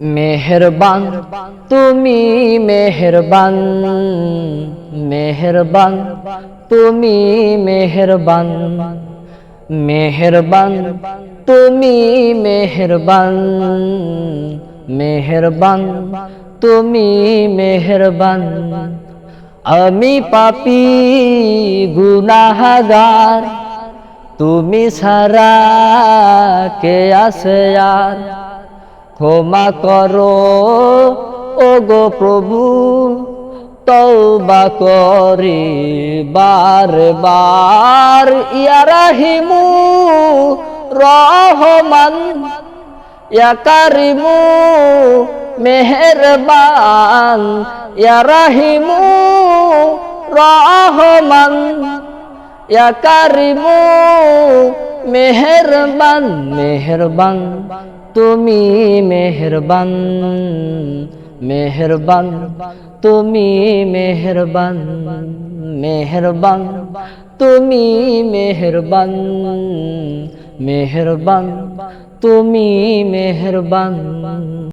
মেহেরবান তুমি মেহেরবান, মেহেরবান তুমি মেহেরবান, মেহেরবান তুমি মেহেরবান, মেহেরবান তুমি মেহেরবান। আমি পাপী গুনাহগার, তুমি ছাড়া কে আছে আর। ক্ষমা করো ওগো প্রভু, তওবা করি বারবার। ইয়া রাহিমু রহমান, ইয়া কারিমু মেহেরবান, ইয়া রাহিমু রহমান, ইয়া কারিমু মেহেরবান। মেহেরবান তুমি মেহেরবান, মেহেরবান তুমি মেহেরবান, মেহেরবান তুমি মেহেরবান, মেহেরবান তুমি মেহেরবান।